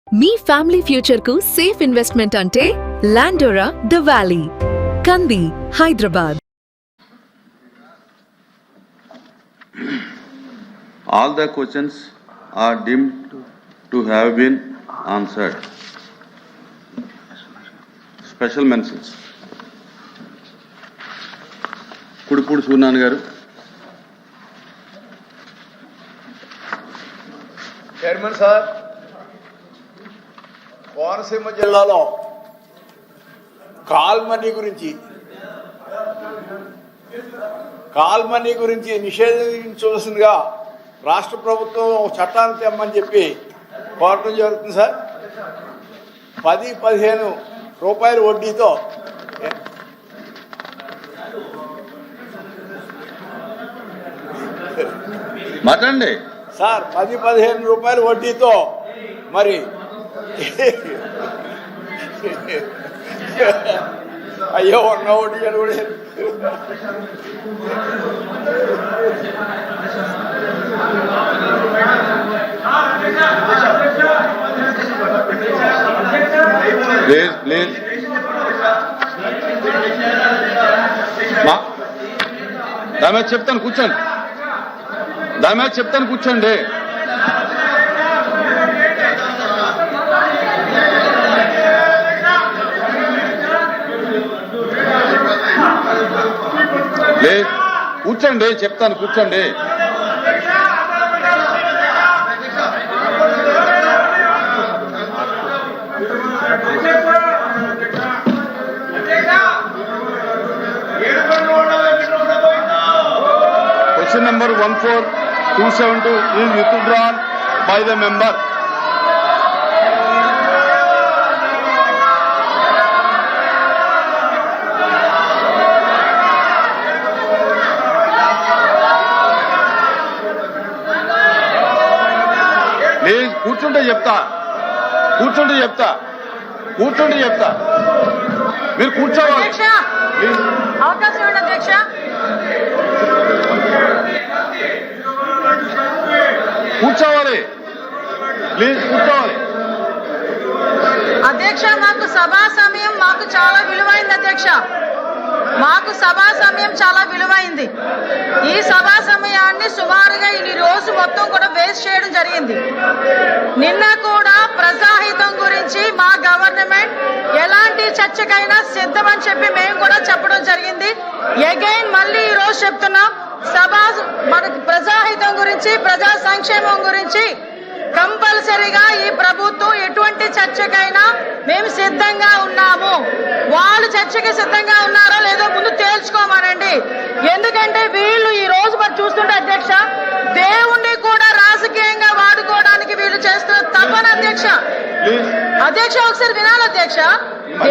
మీ family future కు safe investment అంటే లాండోరా the valley, కంది, Hyderabad. All the questions are deemed to have been answered. Special mentions. Kudipudi Suryanarayana గారు. Chairman sir, Konaseema జిల్లాలో call money గురించి నిషేధించవలసిందిగా రాష్ట్ర ప్రభుత్వం చట్టాన్ని తెమ్మని చెప్పి కోరటం జరుగుతుంది సార్. 10-15 రూపాయల వడ్డీతో మాట్లాడండి సార్. 10-15 రూపాయల వడ్డీతో మరి అయ్యో ఉన్న వడ్డీ అని కూడా ప్లీజ్ దాని మీద చెప్తాను కూర్చోండి. చెప్తాను కూర్చోండి. Question number 14272 is withdrawn by the member. Please కూర్చుంటే చెప్తా మీరు కూర్చోవాలి. అవకాశం ఇవ్వండి అధ్యక్ష. కూర్చోవాలి అధ్యక్ష, మాకు సభా సమయం చాలా విలువైంది అధ్యక్ష. సభా సమయం చాలా విలువైంది. ఈ సభా సమయాన్ని సుమారుగా ఈ రోజు మొత్తం కూడా వేస్ట్ చేయడం జరిగింది. నిన్న కూడా ప్రజాహితం గురించి మా గవర్నమెంట్ ఎలాంటి చర్చకైనా సిద్ధమని చెప్పి మేము కూడా చెప్పడం జరిగింది. అగైన్ మళ్ళీ ఈ రోజు చెప్తున్నాం, మనకి ప్రజాహితం గురించి, ప్రజా సంక్షేమం గురించి కంపల్సరీగా ఈ ప్రభుత్వం ఎటువంటి చర్చకైనా మేము సిద్ధంగా ఉన్నాము. వాళ్ళు చర్చకి సిద్ధంగా ఉన్నారో లేదో ముందు తేల్చుకోమనండి. ఎందుకంటే వీళ్ళు ఈ రోజు మరి చూస్తుంటే అధ్యక్ష, దేవుణ్ణి కూడా రాజకీయంగా వాడుకోవడానికి వీళ్ళు చేస్తున్న తపన అధ్యక్ష. ఒకసారి వినాలి అధ్యక్ష.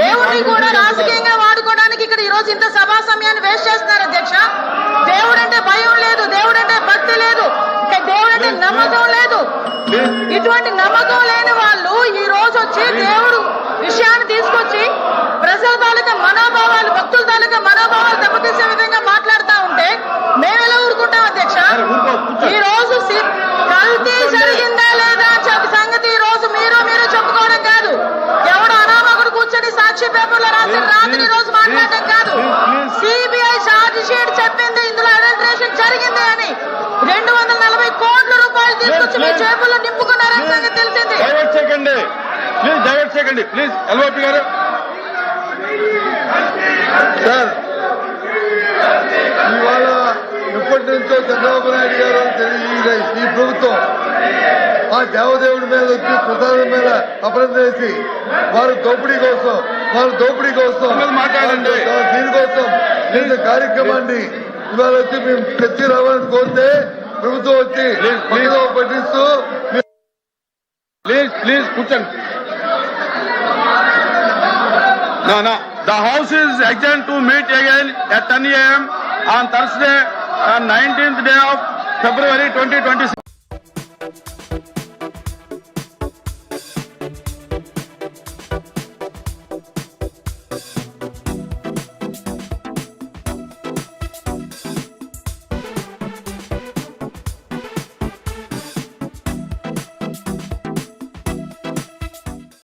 దేవుణ్ణి కూడా రాజకీయంగా వాడుకోవడానికి ఇక్కడ ఈ రోజు ఇంత సభా సమయాన్ని వేస్ట్ చేస్తున్నారు అధ్యక్ష. దేవుడంటే భయం లేదు, దేవుడంటే భక్తి లేదు, దేవుడంటే నమ్మకం లేదు. ఇటువంటి నమ్మకం లేని వాళ్ళు ఈ రోజు వచ్చి దేవుడు విషయాన్ని తీసుకొచ్చి ప్రజల తాలూకా మనోభావాలు, భక్తుల తాలూకా మనోభావాలు దెబ్బతీసే విధంగా మాట్లాడుతూ ఉంటే మేము ఎలా ఊరుకుంటాం అధ్యక్ష? ఈ రోజు కల్తీ జరిగిందా లేదా సంగతి ఈ రోజు మీరు చెప్పుకోవడం కాదు. ఎవడు అనామకుడు కూర్చొని సాక్షి పేపర్లో రాసిన రాత్రి ఈ రోజు మాట్లాడటం కాదు. సిబిఐ ఛార్జ్ షీట్ చెప్పింది ఇందులో అడల్టరేషన్ జరిగింది అని. 240 కోట్ల రూపాయలు తీసుకొచ్చి మీ చేతుల్లో నింపుకున్నారని సంగతి తెలిసింది. డైవర్ట్ చేయకండి ప్లీజ్. ఎల్ఓపి గారు సార్, ఇవాళ ఎప్పటి నుంచో చంద్రబాబు నాయుడు గారు ఈ ప్రభుత్వం ఆ దేవదేవుడి మీద వచ్చి ప్రసాదం మీద అపరాధం చేసి వారు దోపిడీ కోసం మాట్లాడండి. దీనికోసం నేను కార్యక్రమాన్ని ఇవాళ వచ్చి మేము తెచ్చి రావాలని కోరితే ప్రభుత్వం వచ్చి పట్టిస్తూ ప్లీజ్ కూర్చోండి. The House is adjourned to meet again at 10 a.m. on Thursday, 19th day of February 2026.